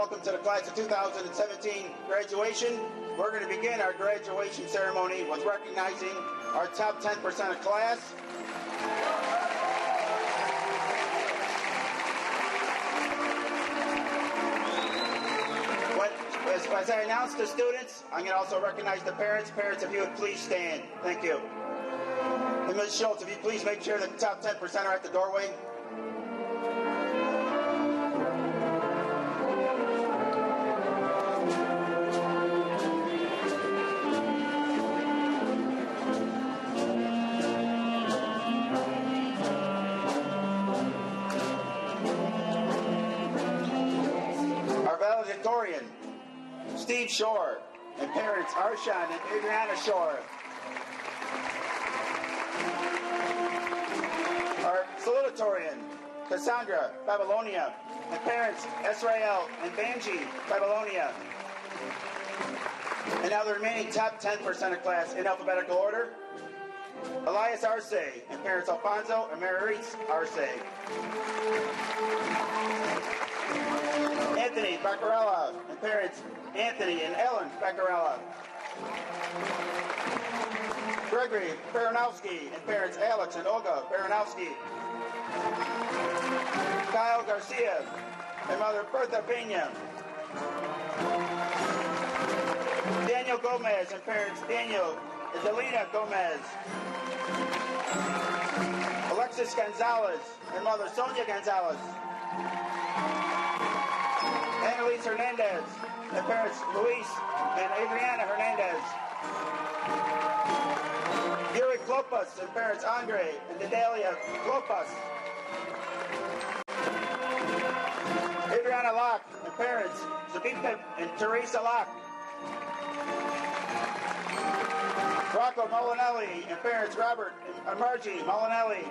welcome to the class of 2017 graduation. We're going to begin our graduation ceremony with recognizing our top 10% of class. As I announce the students, I'm going to also recognize the parents. Parents, if you would please stand. Thank you. And Ms. Schultz, if you please make sure that the top 10% are at the doorway. Our valedictorian, Steve Shore, and parents Arshan and Adriana Shore. Our salutatorian, Cassandra Babylonia, and parents Israel and Banji Babylonia. And now the remaining top 10% of class in alphabetical order. Elias Arce, and parents Alfonso and Marguerite Arce. Anthony Baccarella, and parents Anthony and Ellen Baccarella. Gregory Baranowski, and parents Alex and Olga Baranowski. Kyle Garcia, and mother Bertha Pena. Daniel Gomez, and parents Daniel and Delina Gomez. Alexis Gonzalez, and mother Sonia Gonzalez. Annalise Hernandez, and parents Luis and Adriana Hernandez. Yuri Klopas, and parents Andre and Dedalia Klopas. Adriana Locke, and parents Zabita and Teresa Locke. Rocco Molinelli, and parents Robert and Margie Molinelli.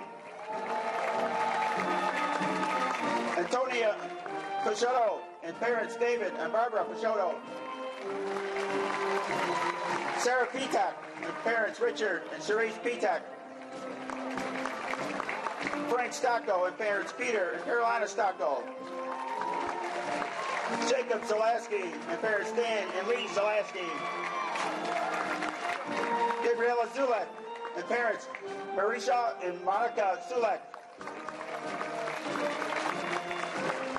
Antonia Picciotto, and parents David and Barbara Picciotto. Sarah Pitak, and parents Richard and Cherise Pitak. Frank Stocko, and parents Peter and Carolina Stocko. Jacob Zalaski, and parents Dan and Lee Zalaski. Gabriela Zulek, and parents Marisha and Monica Zulek.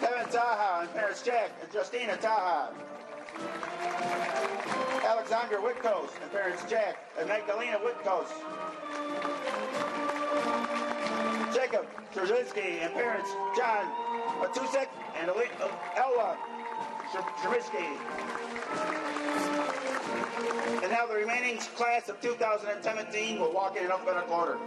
Kevin Taha, and parents Jack and Justina Taha. Alexandra Whitkos, and parents Jack and Magdalena Whitkos. Jacob Trzynski, and parents John Matusek and Ella Trubisky. And now the remaining class of 2017 will walk in alphabetical order.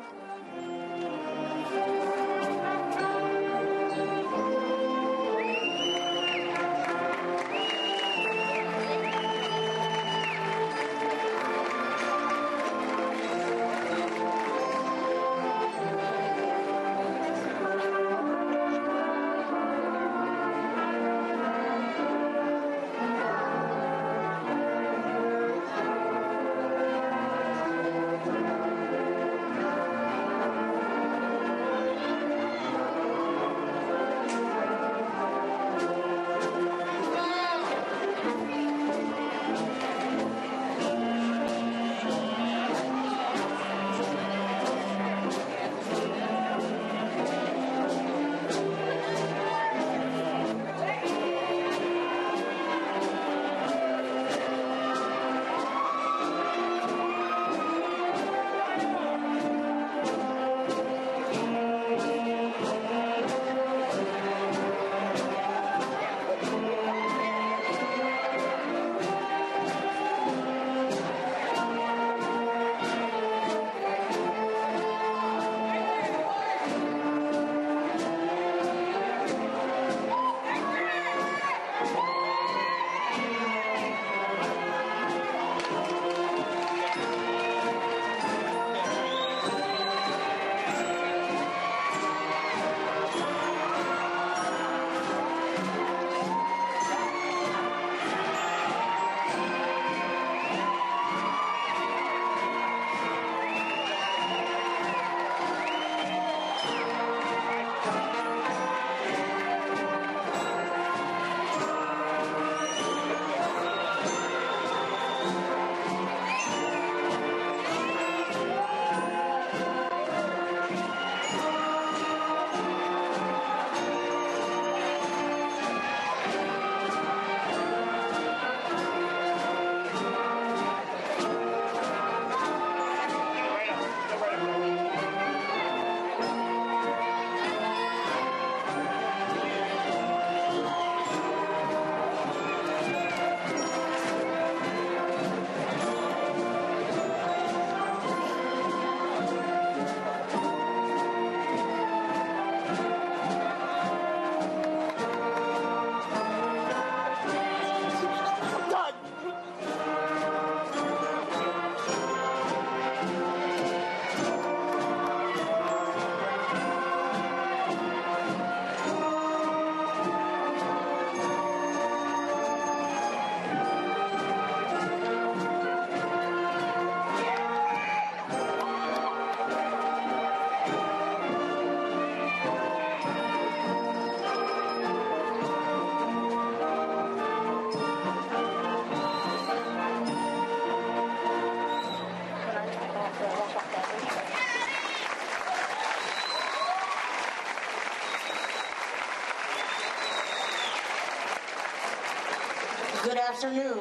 Good afternoon.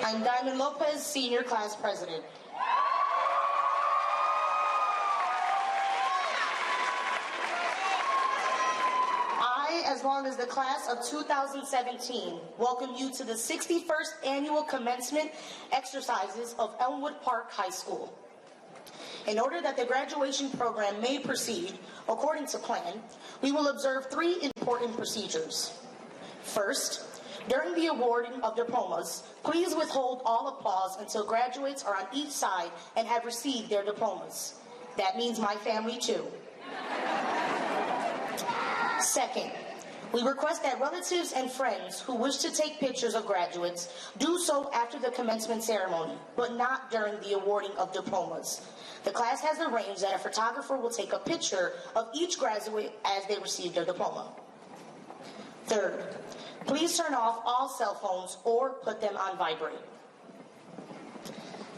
I'm Diamond Lopez, Senior Class President. I, as long as the class of 2017, welcome you to the 61st Annual Commencement Exercises of Elmwood Park High School. In order that the graduation program may proceed according to plan, we will observe 3 important procedures. First, during the awarding of diplomas, please withhold all applause until graduates are on each side and have received their diplomas. That means my family too. Second, we request that relatives and friends who wish to take pictures of graduates do so after the commencement ceremony, but not during the awarding of diplomas. The class has arranged that a photographer will take a picture of each graduate as they receive their diploma. Third, please turn off all cell phones or put them on vibrate.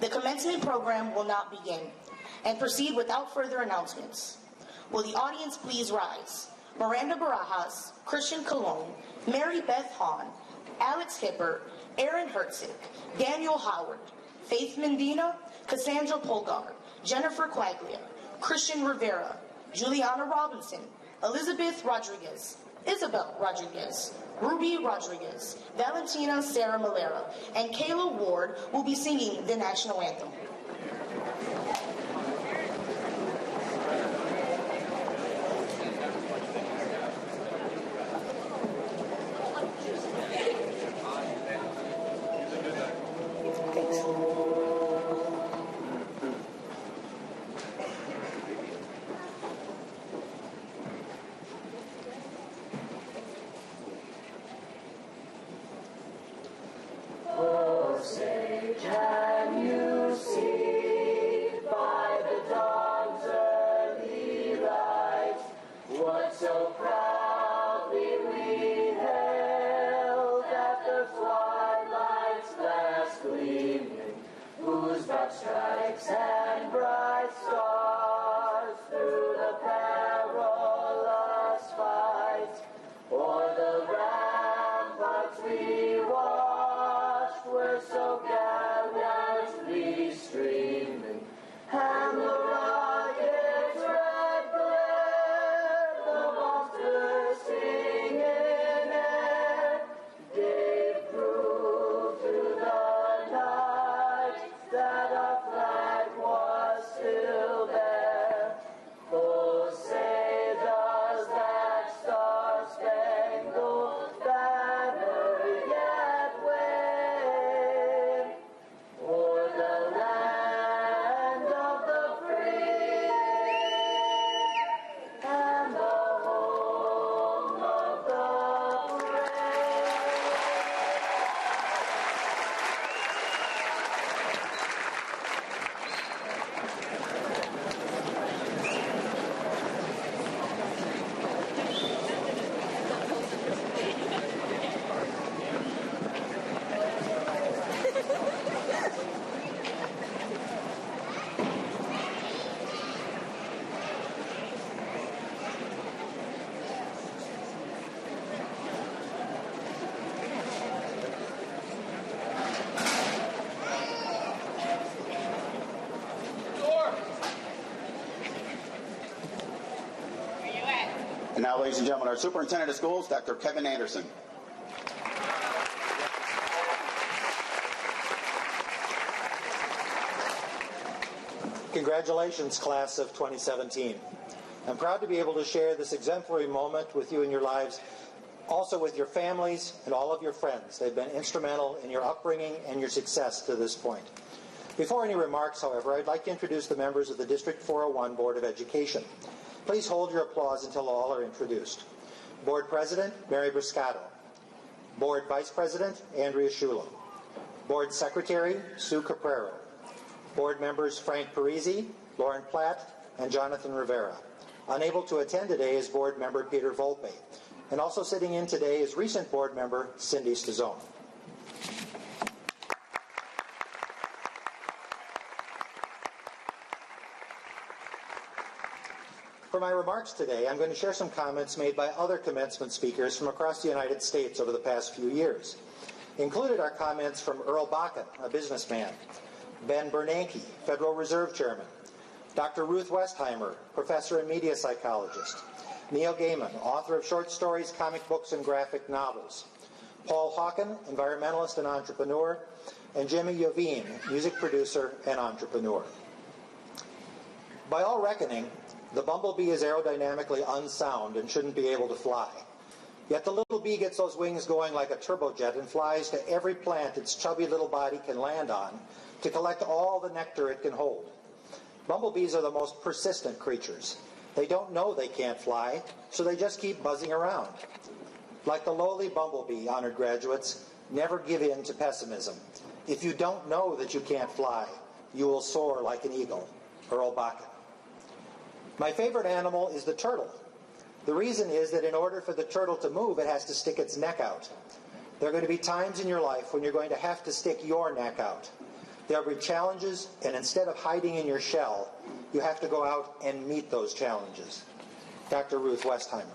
The commencement program will not begin and proceed without further announcements. Will the audience please rise? Miranda Barajas, Christian Colon, Mary Beth Hahn, Alex Hipper, Aaron Hertzig, Daniel Howard, Faith Mendina, Cassandra Polgar, Jennifer Quaglia, Christian Rivera, Juliana Robinson, Elizabeth Rodriguez, Isabel Rodriguez, Ruby Rodriguez, Valentina Sarah Malera, and Kayla Ward will be singing the national anthem. And now, ladies and gentlemen, our Superintendent of Schools, Dr. Kevin Anderson. Congratulations, class of 2017. I'm proud to be able to share this exemplary moment with you in your lives, also with your families and all of your friends. They've been instrumental in your upbringing and your success to this point. Before any remarks, however, I'd like to introduce the members of the District 401 Board of Education. Please hold your applause until all are introduced. Board President, Mary Briscato. Board Vice President, Andrea Shulam. Board Secretary, Sue Caprero. Board members Frank Parisi, Lauren Platt, and Jonathan Rivera. Unable to attend today is Board member Peter Volpe. And also sitting in today is recent Board member Cindy Stazone. For my remarks today, I'm going to share some comments made by other commencement speakers from across the United States over the past few years. Included are comments from Earl Bakken, a businessman, Ben Bernanke, Federal Reserve Chairman, Dr. Ruth Westheimer, professor and media psychologist, Neil Gaiman, author of short stories, comic books, and graphic novels, Paul Hawken, environmentalist and entrepreneur, and Jimmy Yovine, music producer and entrepreneur. By all reckoning, the bumblebee is aerodynamically unsound and shouldn't be able to fly. Yet the little bee gets those wings going like a turbojet and flies to every plant its chubby little body can land on to collect all the nectar it can hold. Bumblebees are the most persistent creatures. They don't know they can't fly, so they just keep buzzing around. Like the lowly bumblebee, honored graduates, never give in to pessimism. If you don't know that you can't fly, you will soar like an eagle. Earl Bakken. My favorite animal is the turtle. The reason is that in order for the turtle to move, it has to stick its neck out. There are going to be times in your life when you're going to have to stick your neck out. There will be challenges, and instead of hiding in your shell, you have to go out and meet those challenges. Dr. Ruth Westheimer.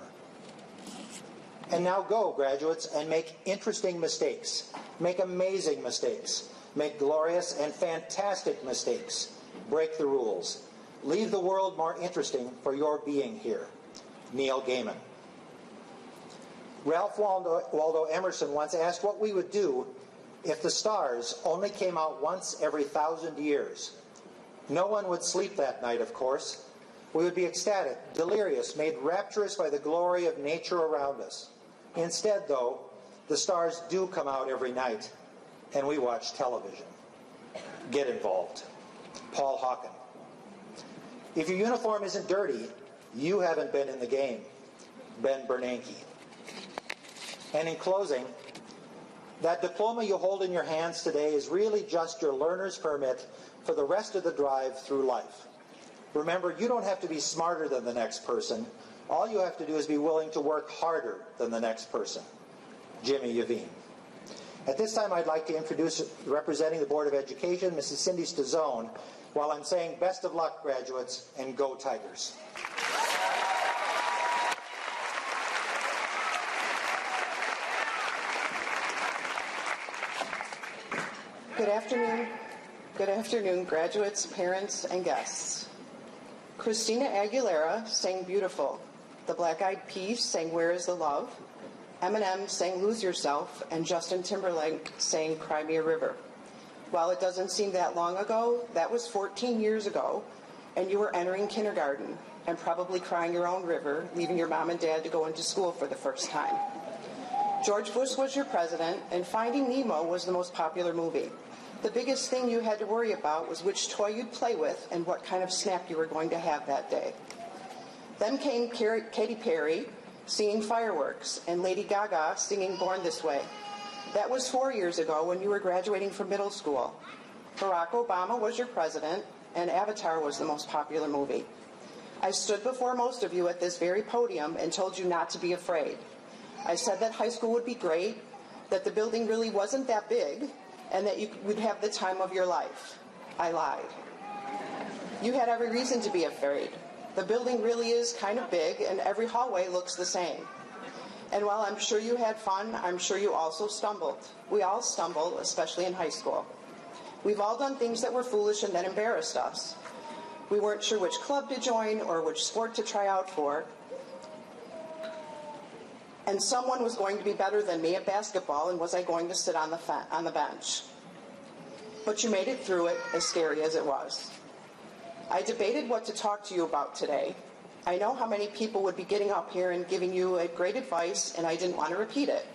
And now go, graduates, and make interesting mistakes. Make amazing mistakes. Make glorious and fantastic mistakes. Break the rules. Leave the world more interesting for your being here. Neil Gaiman. Ralph Waldo Emerson once asked what we would do if the stars only came out once every 1,000 years. No one would sleep that night, of course. We would be ecstatic, delirious, made rapturous by the glory of nature around us. Instead, though, the stars do come out every night, and we watch television. Get involved. Paul Hawken. If your uniform isn't dirty, you haven't been in the game. Ben Bernanke. And in closing, that diploma you hold in your hands today is really just your learner's permit for the rest of the drive through life. Remember, you don't have to be smarter than the next person. All you have to do is be willing to work harder than the next person. Jimmy Yovine. At this time, I'd like to introduce, representing the Board of Education, Mrs. Cindy Stazone, while I'm saying best of luck, graduates, and go Tigers. Good afternoon, graduates, parents, and guests. Christina Aguilera sang Beautiful. The Black Eyed Peas sang Where Is the Love. Eminem sang Lose Yourself, and Justin Timberlake sang Cry Me a River. While it doesn't seem that long ago, that was 14 years ago, and you were entering kindergarten and probably crying your own river, leaving your mom and dad to go into school for the first time. George Bush was your president, and Finding Nemo was the most popular movie. The biggest thing you had to worry about was which toy you'd play with and what kind of snack you were going to have that day. Then came Katy Perry singing Fireworks and Lady Gaga singing Born This Way. That was 4 years ago when you were graduating from middle school. Barack Obama was your president, and Avatar was the most popular movie. I stood before most of you at this very podium and told you not to be afraid. I said that high school would be great, that the building really wasn't that big, and that you would have the time of your life. I lied. You had every reason to be afraid. The building really is kind of big, and every hallway looks the same. And while I'm sure you had fun, I'm sure you also stumbled. We all stumble, especially in high school. We've all done things that were foolish and that embarrassed us. We weren't sure which club to join or which sport to try out for. And someone was going to be better than me at basketball, and was I going to sit on the bench? But you made it through it, as scary as it was. I debated what to talk to you about today. I know how many people would be getting up here and giving you a great advice, and I didn't want to repeat it.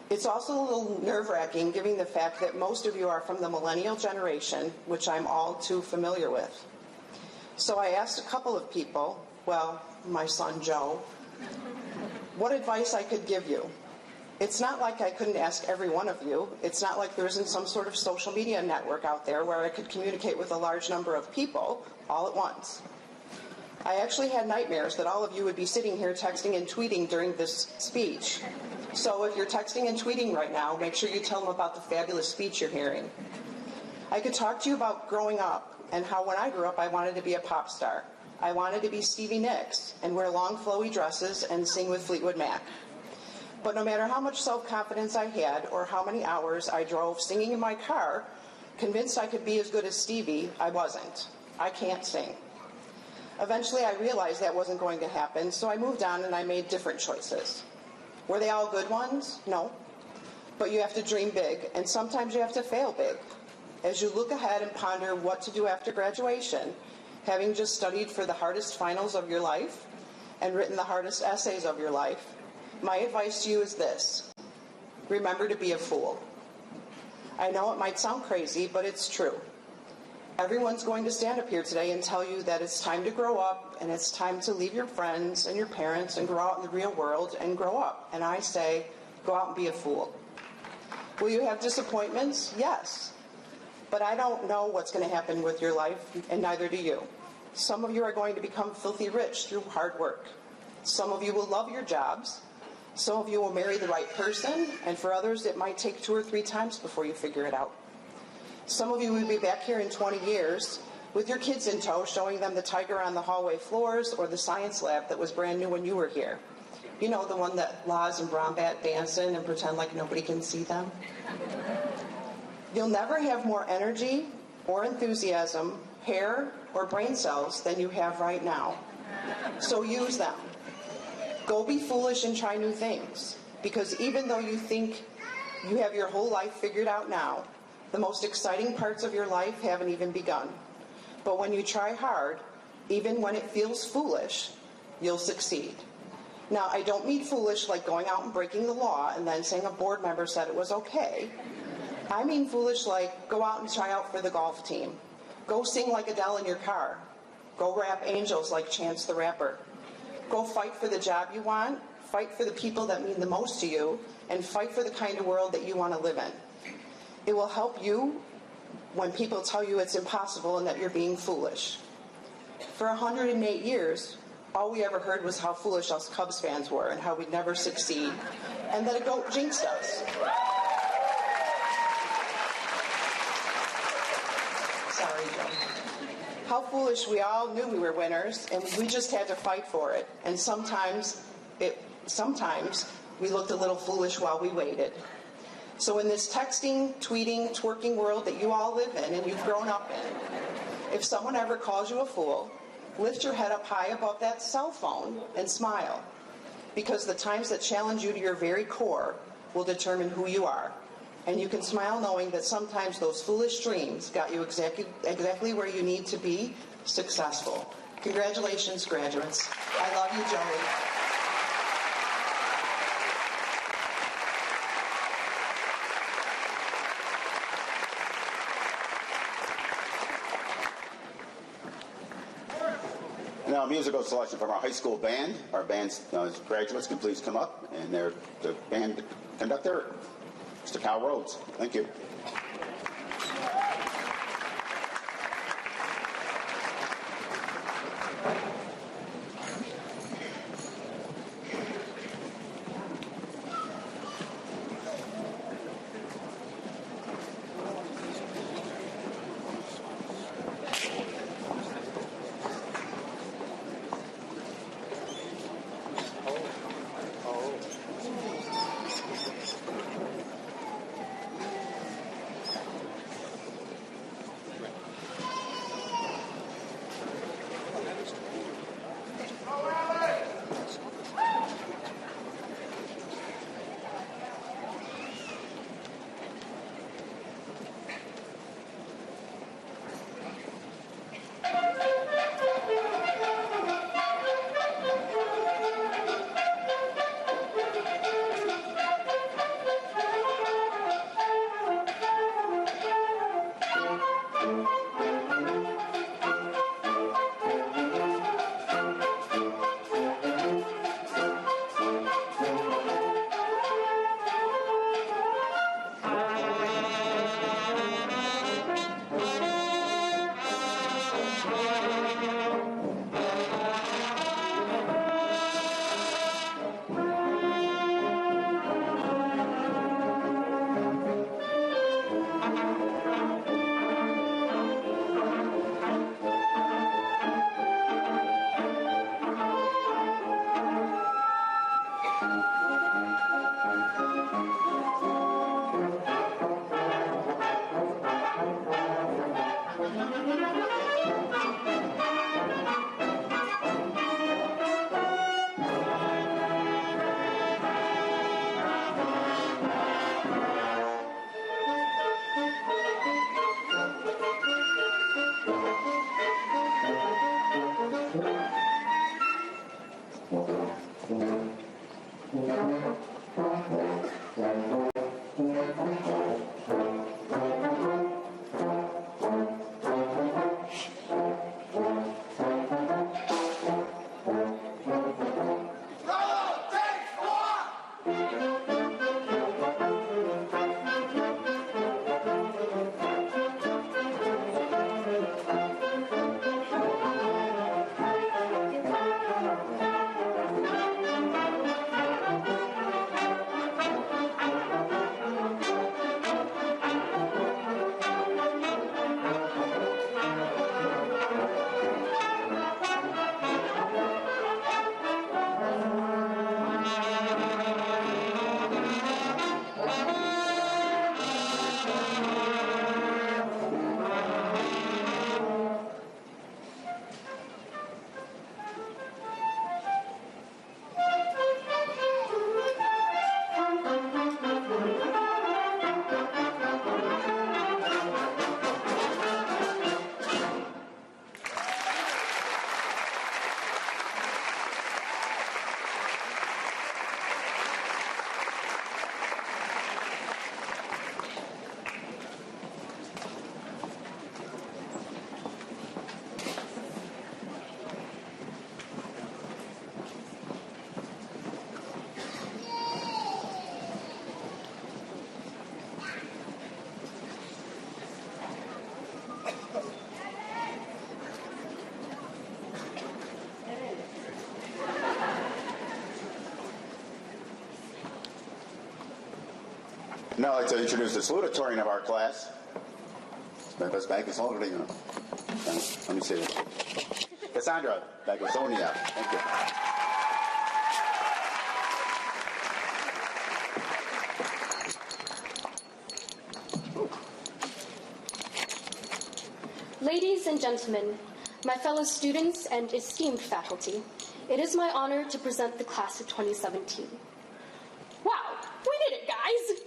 It's also a little nerve-wracking, given the fact that most of you are from the millennial generation, which I'm all too familiar with. So I asked a couple of people, well, my son Joe, what advice I could give you. It's not like I couldn't ask every one of you. It's not like there isn't some sort of social media network out there where I could communicate with a large number of people all at once. I actually had nightmares that all of you would be sitting here texting and tweeting during this speech. So if you're texting and tweeting right now, make sure you tell them about the fabulous speech you're hearing. I could talk to you about growing up and how when I grew up I wanted to be a pop star. I wanted to be Stevie Nicks and wear long flowy dresses and sing with Fleetwood Mac. But no matter how much self-confidence I had or how many hours I drove singing in my car, convinced I could be as good as Stevie, I wasn't. I can't sing. Eventually, I realized that wasn't going to happen, so I moved on and I made different choices. Were they all good ones? No. But you have to dream big, and sometimes you have to fail big. As you look ahead and ponder what to do after graduation, having just studied for the hardest finals of your life and written the hardest essays of your life, my advice to you is this: remember to be a fool. I know it might sound crazy, but it's true. Everyone's going to stand up here today and tell you that it's time to grow up and it's time to leave your friends and your parents and go out in the real world and grow up. And I say, go out and be a fool. Will you have disappointments? Yes. But I don't know what's going to happen with your life, and neither do you. Some of you are going to become filthy rich through hard work. Some of you will love your jobs. Some of you will marry the right person, and for others it might take 2 or 3 times before you figure it out. Some of you will be back here in 20 years with your kids in tow, showing them the tiger on the hallway floors or the science lab that was brand new when you were here. You know, the one that Laz and Brombat dance in and pretend like nobody can see them? You'll never have more energy or enthusiasm, hair, or brain cells than you have right now. So use them. Go be foolish and try new things. Because even though you think you have your whole life figured out now, the most exciting parts of your life haven't even begun. But when you try hard, even when it feels foolish, you'll succeed. Now, I don't mean foolish like going out and breaking the law and then saying a board member said it was okay. I mean foolish like go out and try out for the golf team. Go sing like Adele in your car. Go rap Angels like Chance the Rapper. Go fight for the job you want, fight for the people that mean the most to you, and fight for the kind of world that you want to live in. It will help you when people tell you it's impossible and that you're being foolish. For 108 years, all we ever heard was how foolish us Cubs fans were and how we'd never succeed, and that a goat jinxed us. Sorry, Joe. How foolish we all knew we were winners, and we just had to fight for it. And sometimes we looked a little foolish while we waited. So in this texting, tweeting, twerking world that you all live in and you've grown up in, if someone ever calls you a fool, lift your head up high above that cell phone and smile. Because the times that challenge you to your very core will determine who you are. And you can smile knowing that sometimes those foolish dreams got you exactly where you need to be successful. Congratulations, graduates. I love you, Joey. Now, a musical selection from our high school band. Our band's graduates can please come up, and the band conductor, Mr. Kyle Rhodes. Thank you. Now I'd like to introduce the salutatorian of our class. Let me see it. Cassandra Bagosonia. Thank you. Ladies and gentlemen, my fellow students and esteemed faculty, it is my honor to present the class of 2017. Wow, we did it, guys!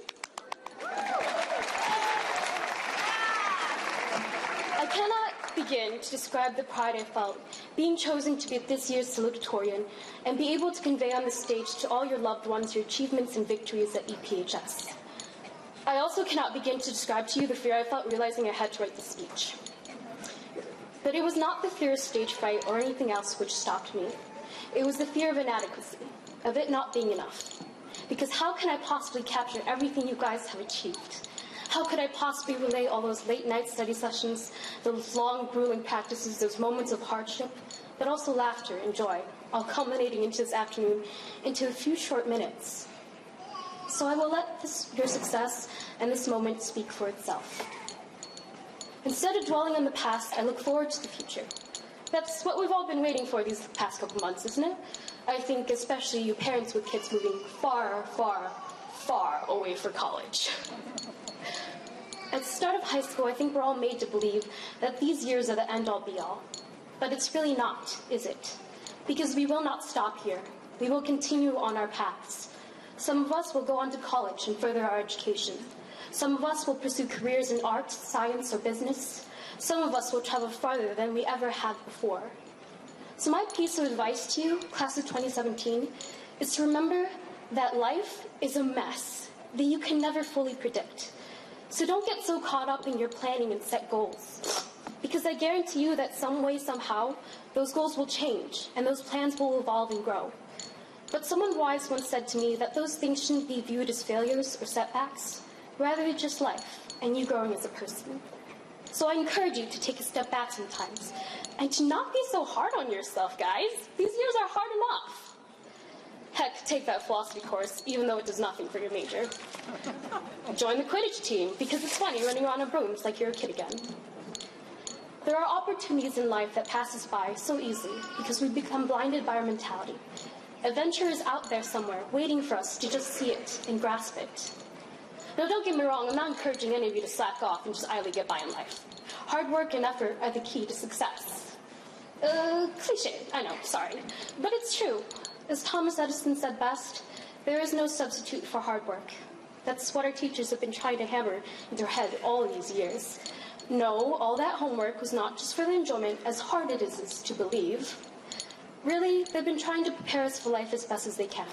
I cannot begin to describe the pride I felt being chosen to be this year's salutatorian and be able to convey on the stage to all your loved ones your achievements and victories at EPHS. I also cannot begin to describe to you the fear I felt realizing I had to write the speech. But it was not the fear of stage fright or anything else which stopped me. It was the fear of inadequacy, of it not being enough. Because how can I possibly capture everything you guys have achieved? How could I possibly relay all those late-night study sessions, those long, grueling practices, those moments of hardship, but also laughter and joy, all culminating into this afternoon, into a few short minutes? So I will let your success and this moment speak for itself. Instead of dwelling on the past, I look forward to the future. That's what we've all been waiting for these past couple months, isn't it? I think especially you parents with kids moving far, far, far away for college. At the start of high school, I think we're all made to believe that these years are the end-all be-all. But it's really not, is it? Because we will not stop here. We will continue on our paths. Some of us will go on to college and further our education. Some of us will pursue careers in art, science, or business. Some of us will travel farther than we ever have before. So my piece of advice to you, class of 2017, is to remember that life is a mess that you can never fully predict. So don't get so caught up in your planning and set goals. Because I guarantee you that some way, somehow, those goals will change and those plans will evolve and grow. But someone wise once said to me that those things shouldn't be viewed as failures or setbacks, rather just life and you growing as a person. So I encourage you to take a step back sometimes and to not be so hard on yourself, guys. These years are hard enough. Heck, take that philosophy course, even though it does nothing for your major. Join the Quidditch team, because it's funny running around on brooms like you're a kid again. There are opportunities in life that pass us by so easily because we become blinded by our mentality. Adventure is out there somewhere, waiting for us to just see it and grasp it. Now, don't get me wrong, I'm not encouraging any of you to slack off and just idly get by in life. Hard work and effort are the key to success. Cliche, I know, sorry. But it's true. As Thomas Edison said best, there is no substitute for hard work. That's what our teachers have been trying to hammer into our head all these years. No, all that homework was not just for the enjoyment, as hard it is to believe. Really, they've been trying to prepare us for life as best as they can.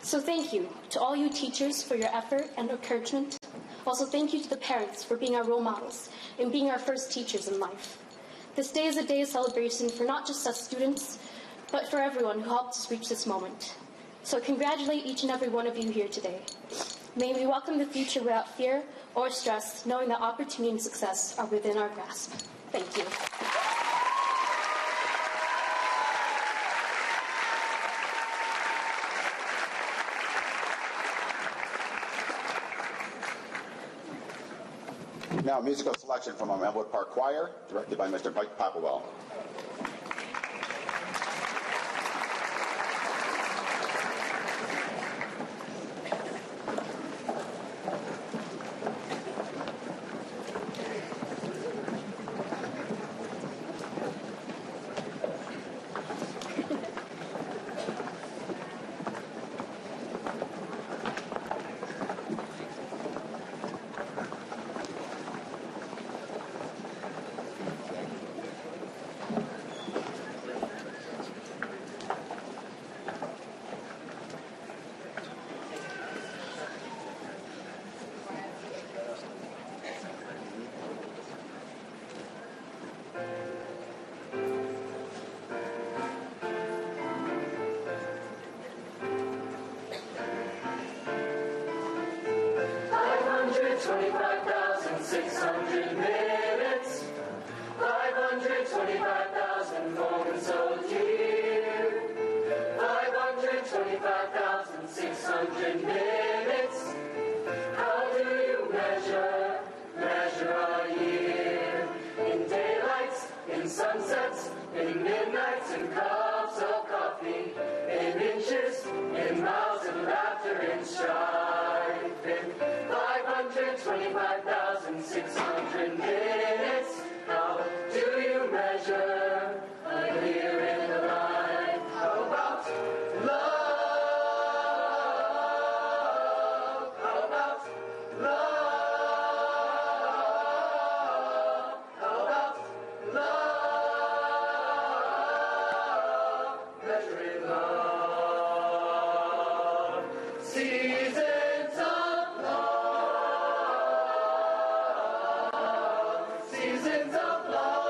So thank you to all you teachers for your effort and encouragement. Also, thank you to the parents for being our role models and being our first teachers in life. This day is a day of celebration for not just us students, but for everyone who helped us reach this moment. So congratulate each and every one of you here today. May we welcome the future without fear or stress, knowing that opportunity and success are within our grasp. Thank you. Now, musical selection from our Elmwood Park Choir, directed by Mr. Mike Popplewell. Sunsets, in midnights, in cups of coffee, in inches, in miles, in laughter, in strife, in 525,600 minutes. How do you measure a year in a life? How about love? How about love? How about love? Measuring love, seasons of love, seasons of love.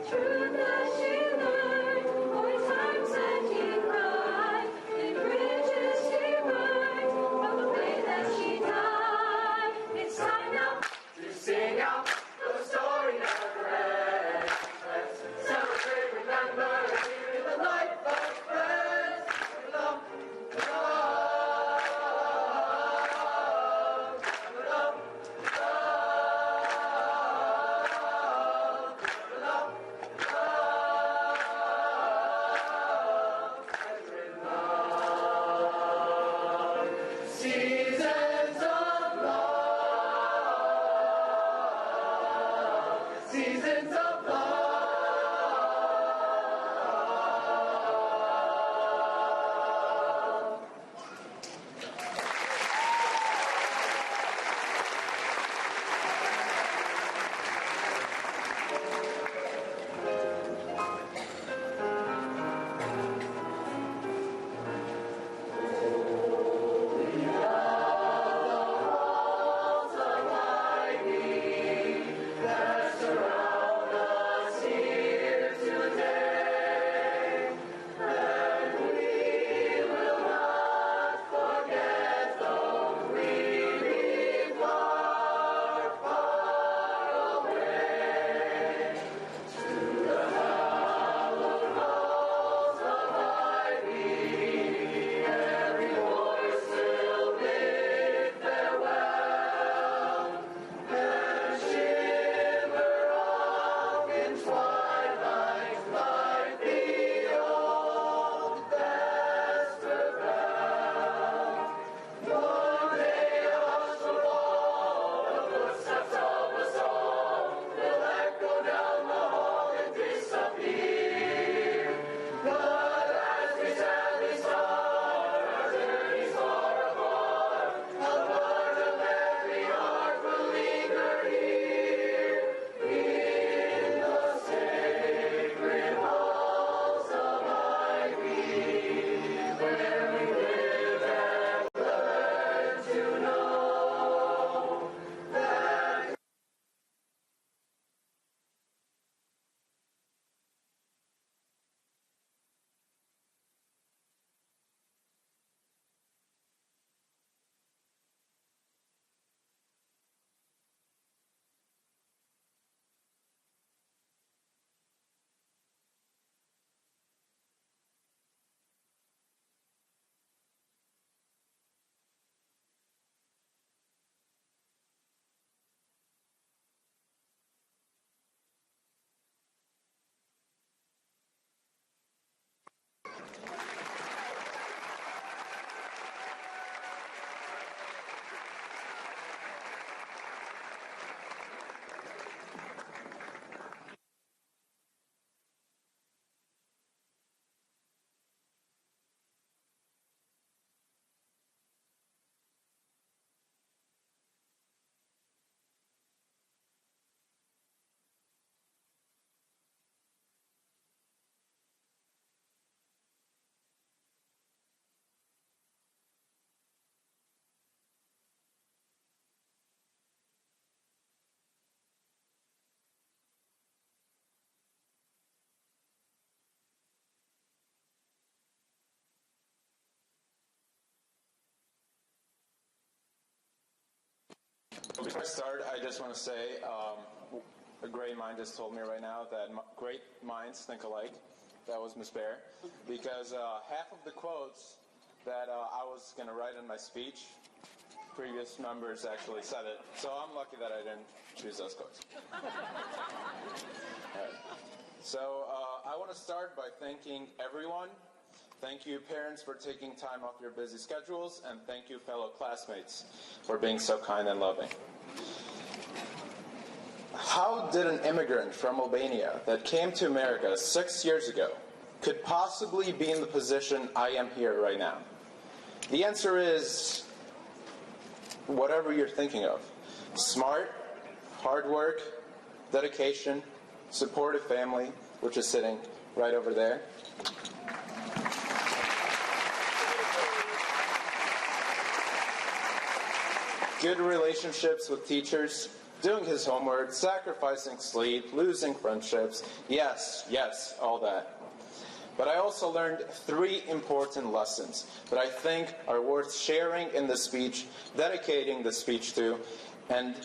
Truth that she learned, for times that he cried, in bridges she burned, from the way that she died. It's time now to sing out the story never ends. Let's celebrate, remember, here in the light of breath. Before I start, I just want to say a great mind just told me right now that great minds think alike. That was Miss Bear. Because half of the quotes that I was going to write in my speech, previous members actually said it. So I'm lucky that I didn't choose those quotes. All right. So I want to start by thanking everyone. Thank you, parents, for taking time off your busy schedules, and thank you, fellow classmates, for being so kind and loving. How did an immigrant from Albania that came to America 6 years ago could possibly be in the position I am here right now? The answer is whatever you're thinking of. Smart, hard work, dedication, supportive family, which is sitting right over there. Good relationships with teachers, doing his homework, sacrificing sleep, losing friendships. Yes, all that. But I also learned 3 important lessons that I think are worth sharing in the speech, dedicating the speech to, and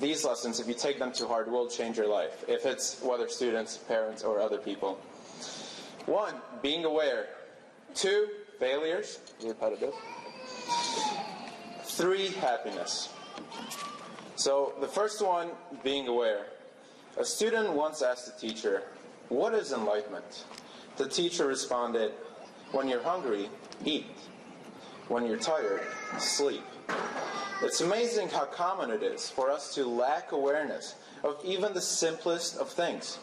these lessons, if you take them to heart, will change your life, if it's whether students, parents, or other people. 1, being aware. 2, failures, repetitive. 3, happiness. So the first one, being aware. A student once asked the teacher, "What is enlightenment?" The teacher responded, "When you're hungry, eat. When you're tired, sleep." It's amazing how common it is for us to lack awareness of even the simplest of things.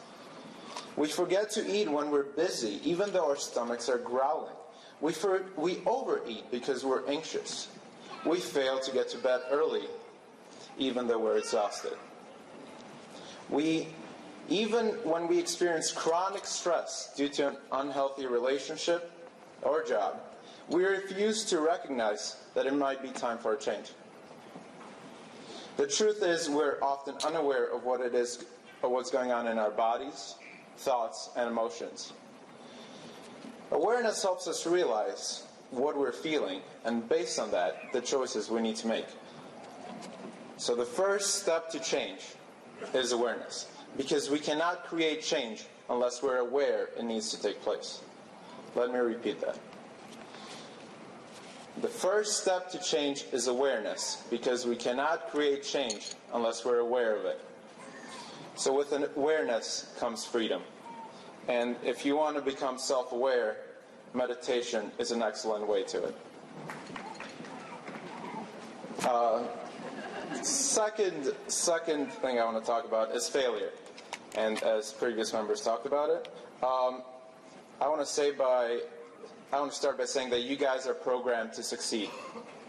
We forget to eat when we're busy, even though our stomachs are growling. We overeat because we're anxious. We fail to get to bed early, even though we're exhausted. Even when we experience chronic stress due to an unhealthy relationship or job, we refuse to recognize that it might be time for a change. The truth is, we're often unaware of what it is, or what's going on in our bodies, thoughts, and emotions. Awareness helps us realize what we're feeling, and based on that, the choices we need to make. So the first step to change is awareness, because we cannot create change unless we're aware it needs to take place. Let me repeat that. The first step to change is awareness, because we cannot create change unless we're aware of it. So with an awareness comes freedom. And if you want to become self-aware, meditation is an excellent way to it. Second thing I want to talk about is failure. And as previous members talked about it, I want to start by saying that you guys are programmed to succeed.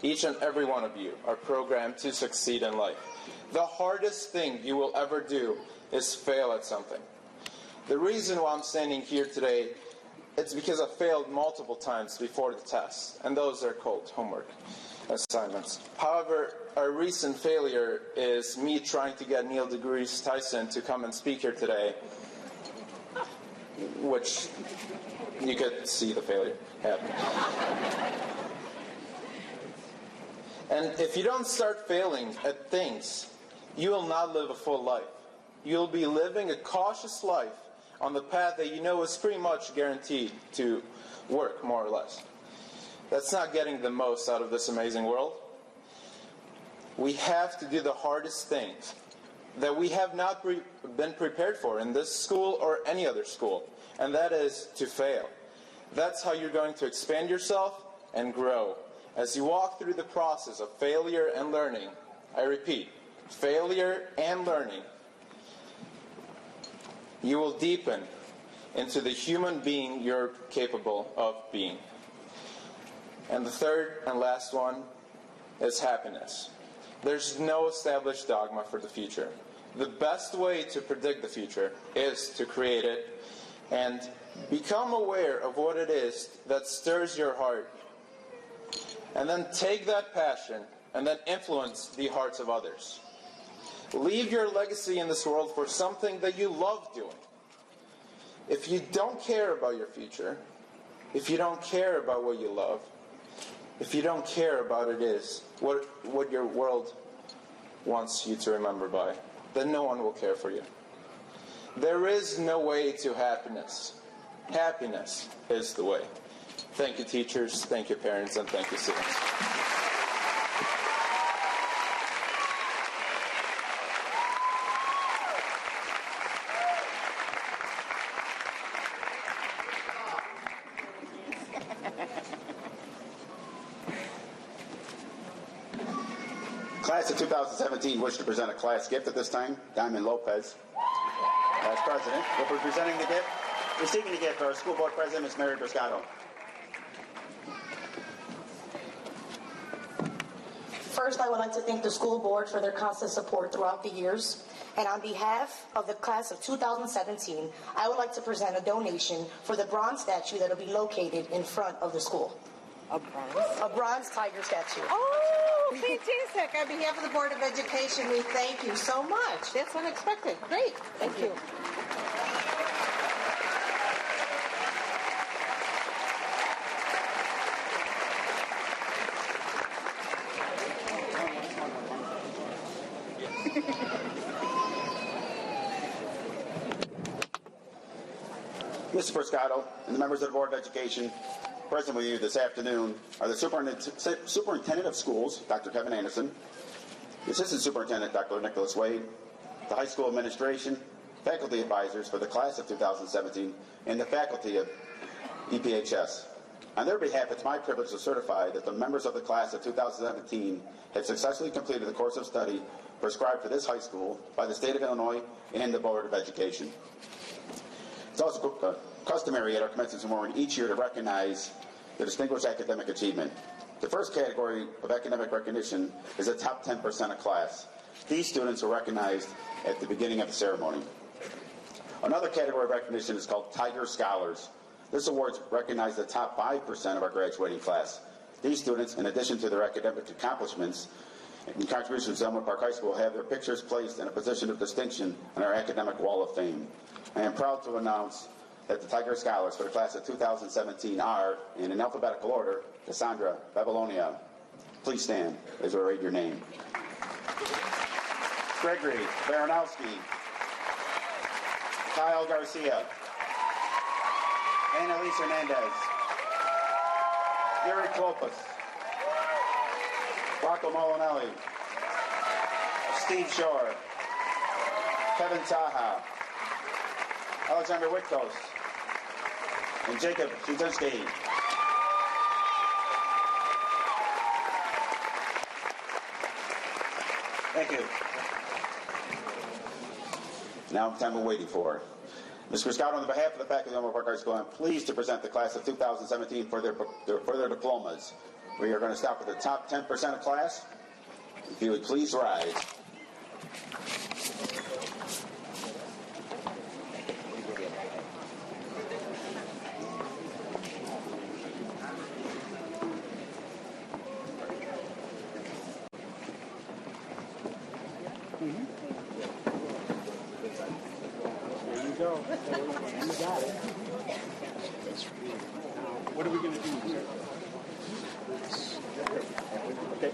Each and every one of you are programmed to succeed in life. The hardest thing you will ever do is fail at something. The reason why I'm standing here today, it's because I failed multiple times before the test, and those are called homework assignments. However, a recent failure is me trying to get Neil deGrasse Tyson to come and speak here today, which you could see the failure happen. And if you don't start failing at things, you will not live a full life. You'll be living a cautious life on the path that you know is pretty much guaranteed to work, more or less. That's not getting the most out of this amazing world. We have to do the hardest things that we have not been prepared for in this school or any other school, and that is to fail. That's how you're going to expand yourself and grow. As you walk through the process of failure and learning, I repeat, failure and learning, you will deepen into the human being you're capable of being. And the third and last one is happiness. There's no established dogma for the future. The best way to predict the future is to create it and become aware of what it is that stirs your heart. And then take that passion and then influence the hearts of others. Leave your legacy in this world for something that you love doing. If you don't care about your future, if you don't care about what you love, if you don't care about what your world wants you to remember by, then no one will care for you. There is no way to happiness. Happiness is the way. Thank you, teachers, thank you, parents, and thank you, students. Class of 2017 wish to present a class gift at this time. Diamond Lopez, class president, will be presenting the gift. Receiving the gift, our school board president, Ms. Mary Briscato. First, I would like to thank the school board for their constant support throughout the years. And on behalf of the class of 2017, I would like to present a donation for the bronze statue that will be located in front of the school. A bronze? A bronze tiger statue. Oh, fantastic. On behalf of the Board of Education, we thank you so much. That's unexpected. Great. Thank you. Mr. Briscato and the members of the Board of Education, present with you this afternoon are the Superintendent of Schools, Dr. Kevin Anderson, the Assistant Superintendent, Dr. Nicholas Wade, the high school administration, faculty advisors for the class of 2017, and the faculty of EPHS. On their behalf, it's my privilege to certify that the members of the class of 2017 have successfully completed the course of study prescribed for this high school by the state of Illinois and the Board of Education. It's also customary at our commencement ceremony each year to recognize the distinguished academic achievement. The first category of academic recognition is the top 10% of class. These students are recognized at the beginning of the ceremony. Another category of recognition is called Tiger Scholars. This award recognizes the top 5% of our graduating class. These students, in addition to their academic accomplishments and contributions to Elmwood Park High School, have their pictures placed in a position of distinction on our academic wall of fame. I am proud to announce that the Tiger Scholars for the class of 2017 are, in an alphabetical order, Cassandra Babylonia. Please stand as we read your name. Gregory Baranowski. Kyle Garcia. Annalise Hernandez. Gary Klopas. Rocco Molinelli. Steve Shore. Kevin Taha. Alexander Witkos. And Jacob Shuzinski. Thank you. Now time we're waiting for. Ms. Briscato, on behalf of the faculty of Elmwood Park High School, I'm pleased to present the class of 2017 for their diplomas. We are going to start with the top 10% of class. If you would please rise. What are we going to do here? Okay.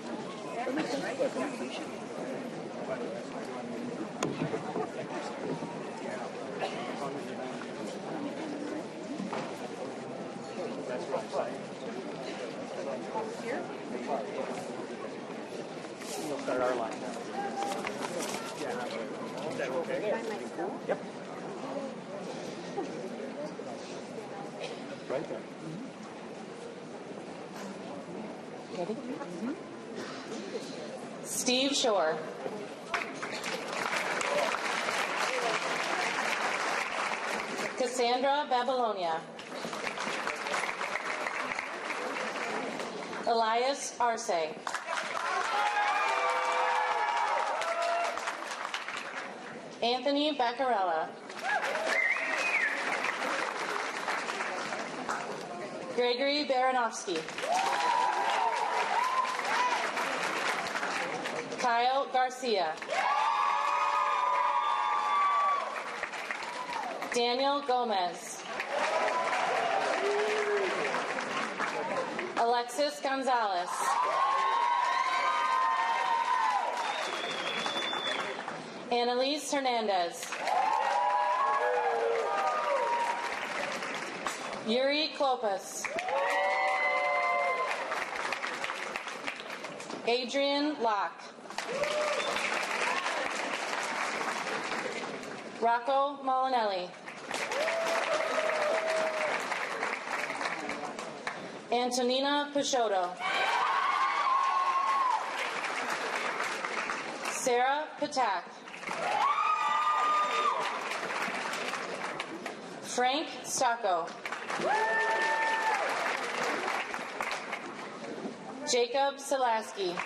That's right. Here? We'll start our line now. Yeah. Is that okay? Yep. Right there. Ready? Steve Shore. Cassandra Babylonia. Elias Arce. Anthony Baccarella. Gregory Baranowski. Kyle Garcia. Daniel Gomez. Alexis Gonzalez. Annalise Hernandez. Yuri Klopas. Adrian Locke. Rocco Molinelli. Antonina Peixoto. Sarah Patak. Frank Stocco. Jacob Salaski.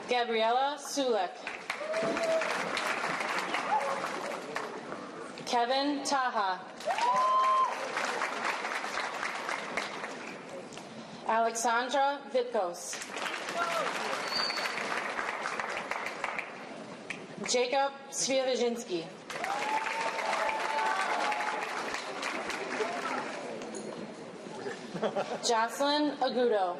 Gabriella Sulek. Kevin Taha. Alexandra Vitkos. Jacob Svierzynski. Jocelyn Agudo.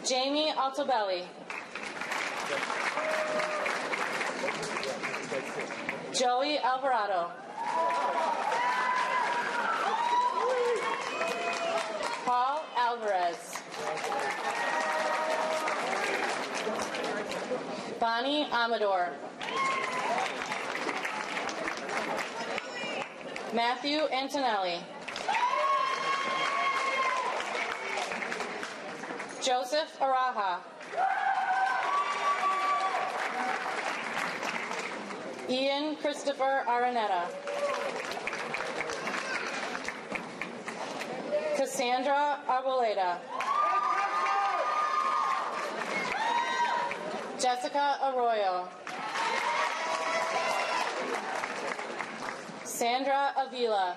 Jamie Altobelli. Joey Alvarado. Paul Alvarez. Bonnie Amador. Matthew Antonelli. Joseph Araha. Ian Christopher Araneta. Cassandra Arboleda. Jessica Arroyo. Sandra Avila.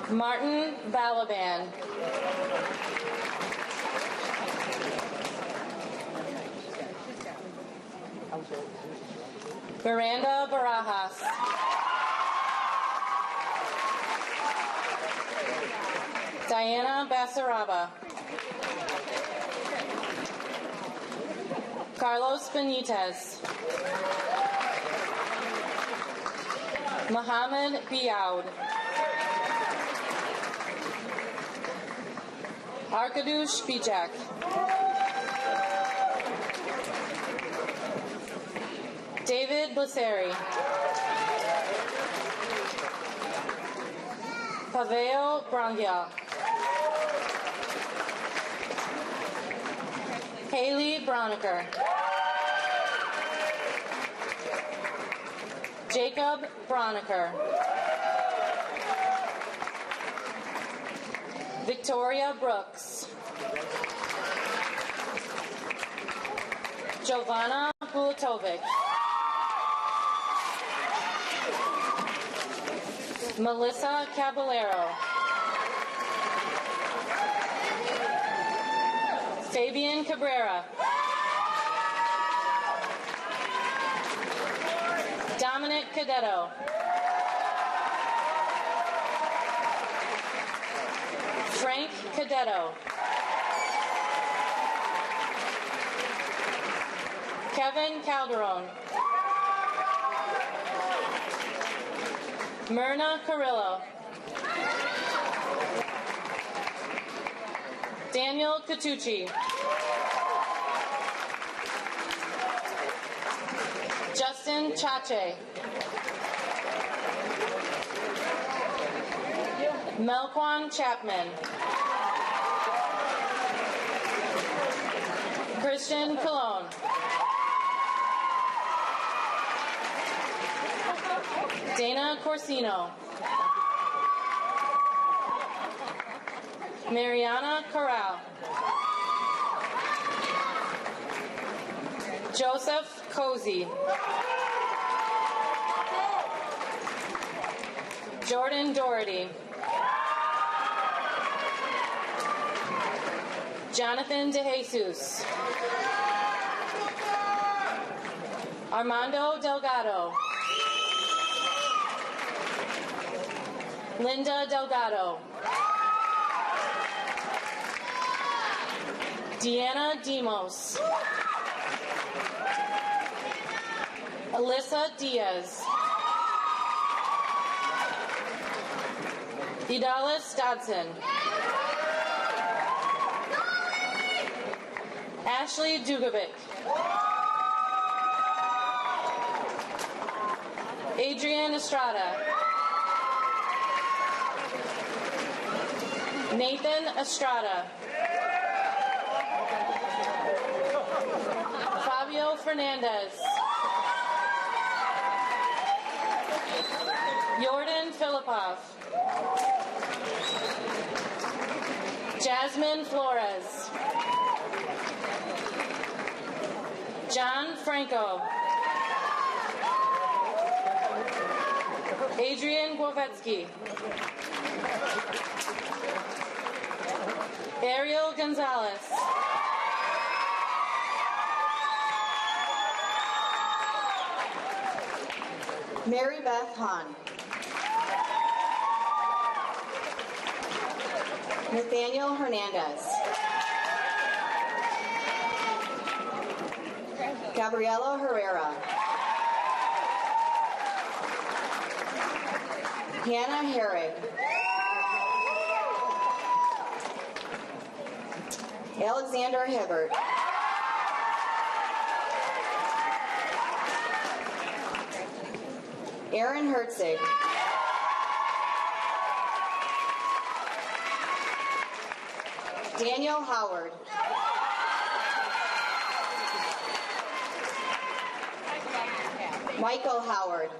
Martin Balaban. Miranda Barajas. Diana Basaraba. Carlos Benitez. Mohammed Biaud. Arkadiusz Bijak. David Blisseri. Paveo Brangia. Haley Broniker. Jacob Broniker. Victoria Brooks. Giovanna Bulatovic. Melissa Caballero. Fabian Cabrera. Dominic Cadetto. Frank Cadetto. Kevin Calderon. Myrna Carrillo. Daniel Catucci. Justin Chache. Melquan Chapman. Christian Cologne. Dana Corsino. Mariana Corral. Joseph Cozy. Jordan Doherty. Jonathan DeJesus. Armando Delgado. Linda Delgado. Deanna Demos. Alyssa Diaz. Idalis Dodson. Ashley Dugovic. Adrian Estrada. Nathan Estrada. Fabio Fernandez. Jordan Filipov. Jasmine Flores. John Franco. Adrian Głowecki. Ariel Gonzalez. Mary Beth Hahn. Nathaniel Hernandez. Gabriela Herrera. Hannah Herrig. Alexander Hibbert. Aaron Herzig. Daniel Howard. Michael Howard.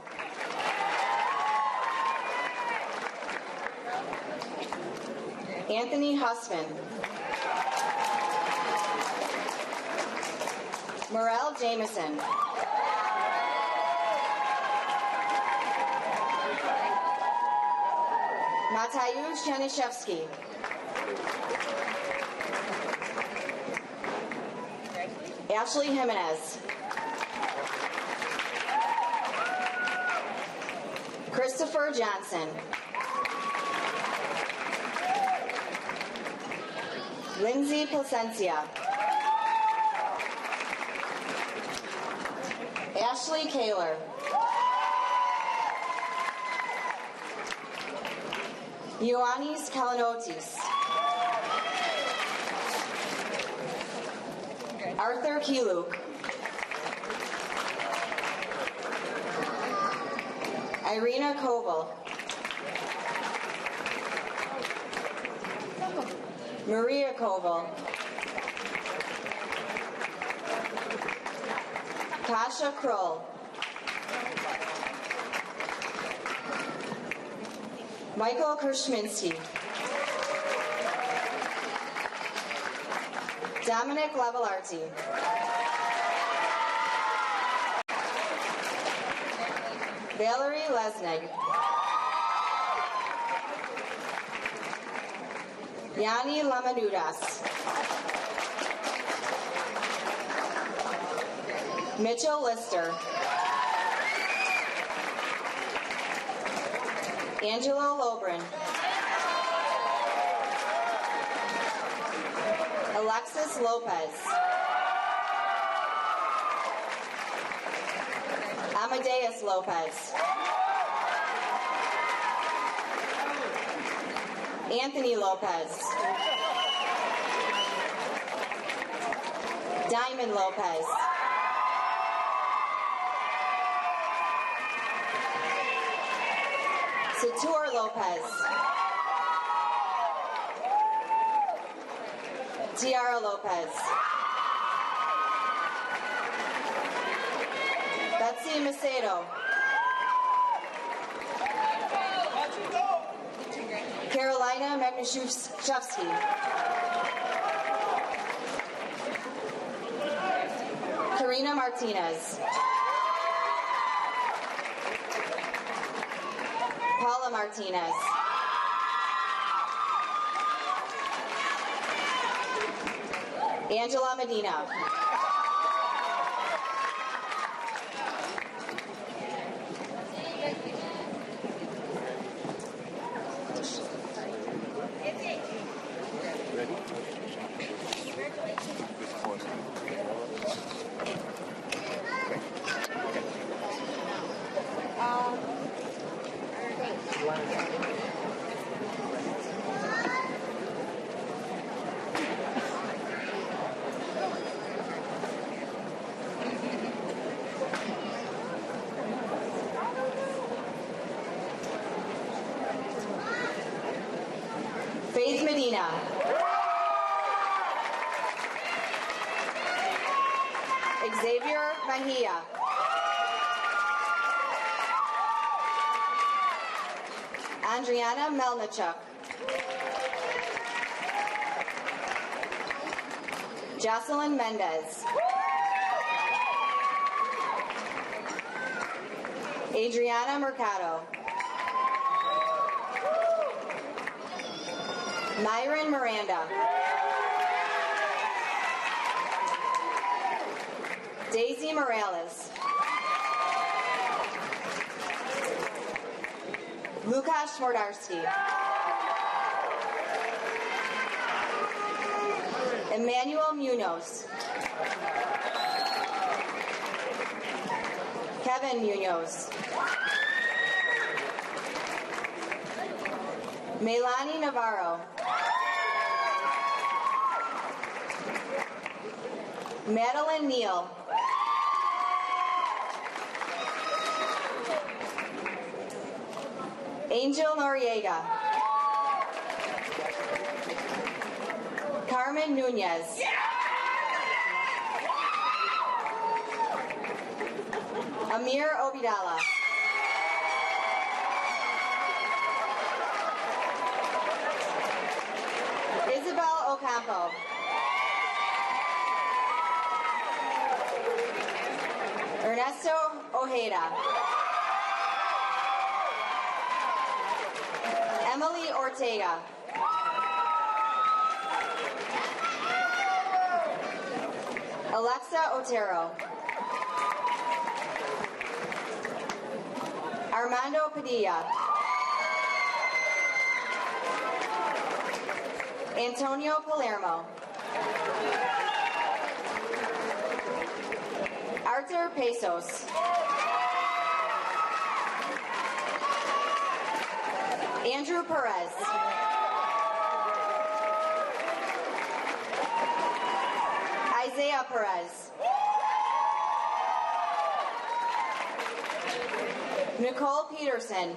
Anthony Hussman. Morel Jameson. Mateusz Janiszewski. Ashley Jimenez. Christopher Johnson. Lindsay Placencia. Ashley Kaler. Ioannis Kalanotis. Arthur Kiluk. Irina Koval. Maria Koval. Tasha Kroll. Michael Kershminsky. Dominic Lavalarty. Valerie Lesnig. Yanni Lamanudas. Mitchell Lister. Angelo Lobrin. Alexis Lopez. Amadeus Lopez. Anthony Lopez. Diamond Lopez. Satur Lopez. Tiara Lopez. Betsy Macedo. Carolina Magnashevsky. Karina Martinez. Paula Martinez. Angela Medina. Faith Medina. Xavier Mejia. Andriana Melnichuk. Jocelyn Mendez. Adriana Mercado. Myron Miranda. Daisy Morales. Lukasz Mordarski. Emmanuel Munoz. Kevin Munoz. Melanie Navarro. Madeline Neal. Angel Noriega. Carmen Nunez. Amir Obidala. Isabel Ocampo. Ernesto Ojeda. Emily Ortega. Alexa Otero. Armando Padilla. Antonio Palermo. Arthur Pesos. Andrew Perez. Isaiah Perez. Nicole Peterson.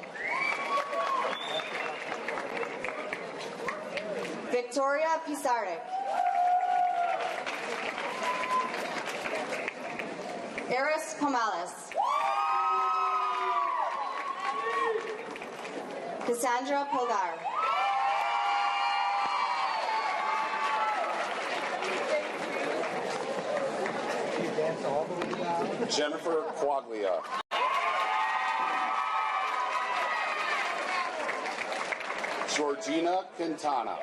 Victoria Pizarnik. Eris Pomales. Cassandra Polgar. Jennifer Quaglia. Georgina Quintana.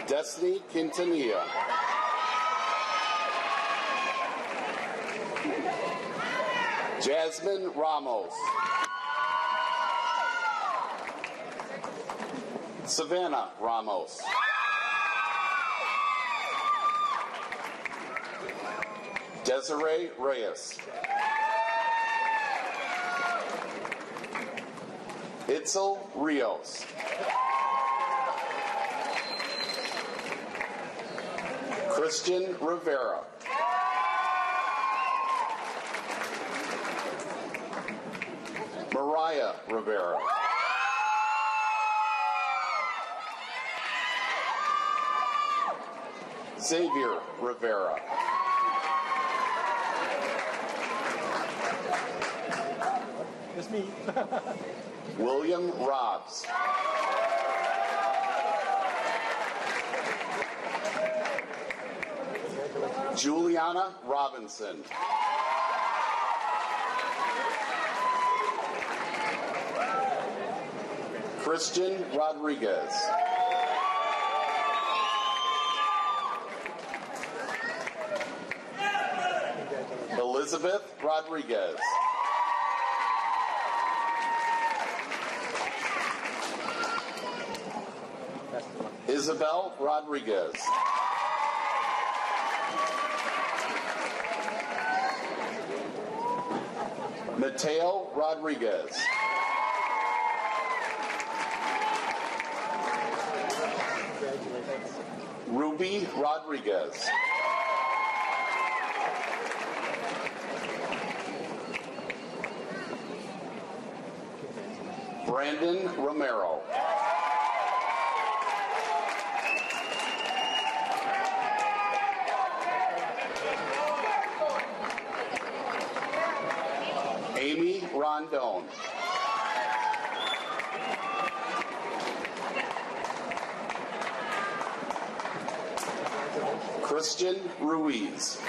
Destiny Quintanilla. Jasmine Ramos. Savannah Ramos. Desiree Reyes. Itzel Rios. Christian Rivera. Mariah Rivera. Xavier Rivera. It's me. William Robs. Juliana Robinson. Christian Rodriguez. Elizabeth Rodriguez. Isabel Rodriguez. Mateo Rodriguez. Ruby Rodriguez. Brandon Romero. Amy Rondone. Christian Ruiz.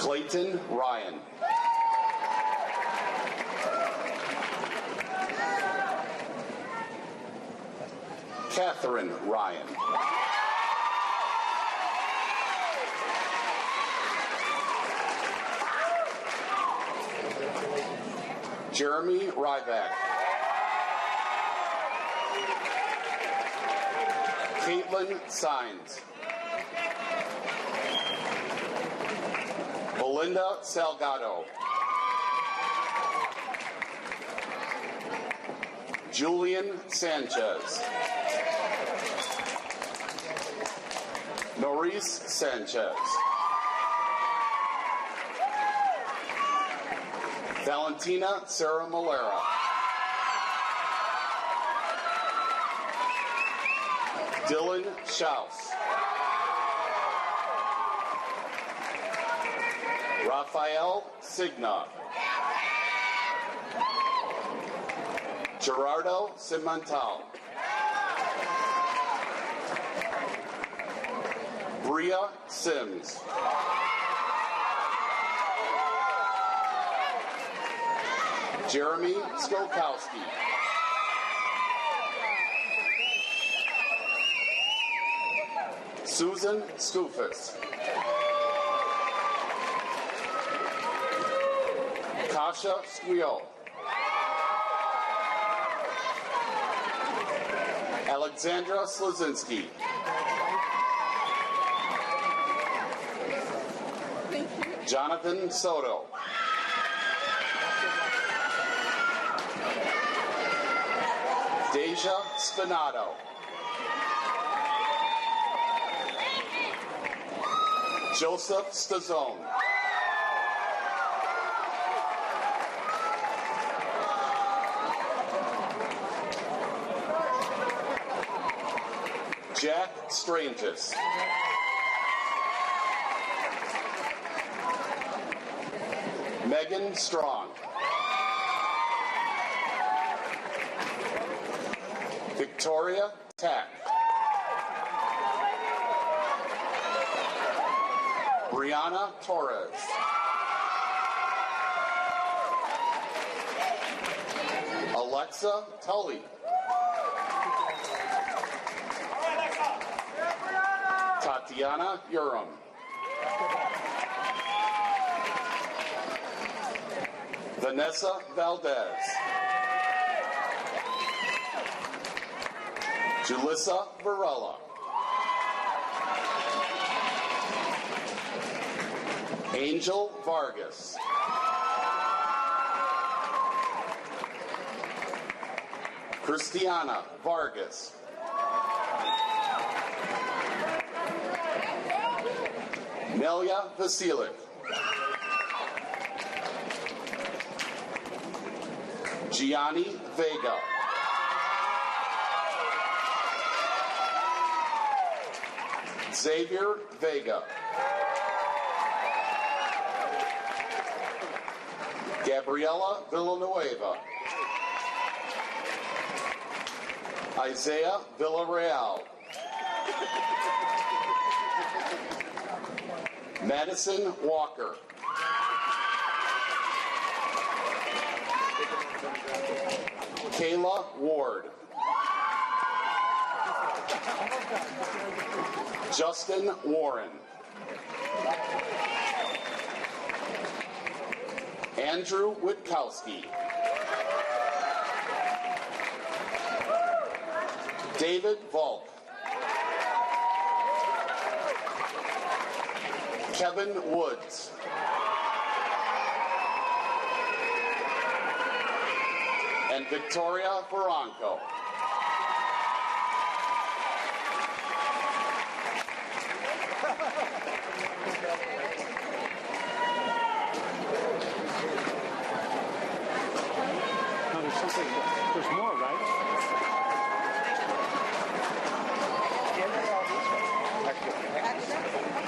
Clayton Ryan. Catherine Ryan. Jeremy Ryback. Caitlin Sines. Belinda Salgado. Julian Sanchez. Norris Sanchez. Valentina Sarah Malera. Dylan Schaus. Rafael Signa. Gerardo Cimental. Bria Sims. Jeremy Skokowski. Susan Skoufis. Kasha Squio. Alexandra Slazinski. Jonathan Soto. Deja Spinato. Joseph Stazone. Jack Stranges. Megan Strong. Victoria Tack. Brianna Torres. Alexa Tully. Tatiana Urim. Vanessa Valdez. Julissa Varela. Angel Vargas. Christiana Vargas. Nelia Vasilik. Gianni Vega. Xavier Vega. Gabriela Villanueva. Isaiah Villarreal. Madison Walker. Kayla Ward. Justin Warren. Andrew Witkowski. David Volk. Kevin Woods. And Victoria Barranco. There's more, right?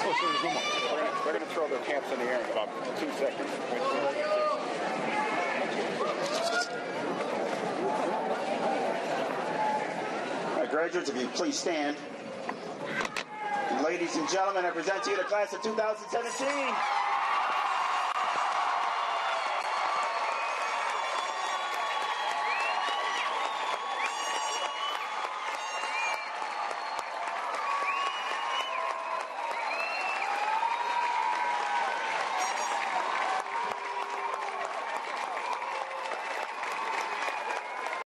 Oh, so there's no more. They're going to throw their caps in the air in about 2 seconds. All right, graduates, if you please stand. Ladies and gentlemen, I present to you the class of 2017.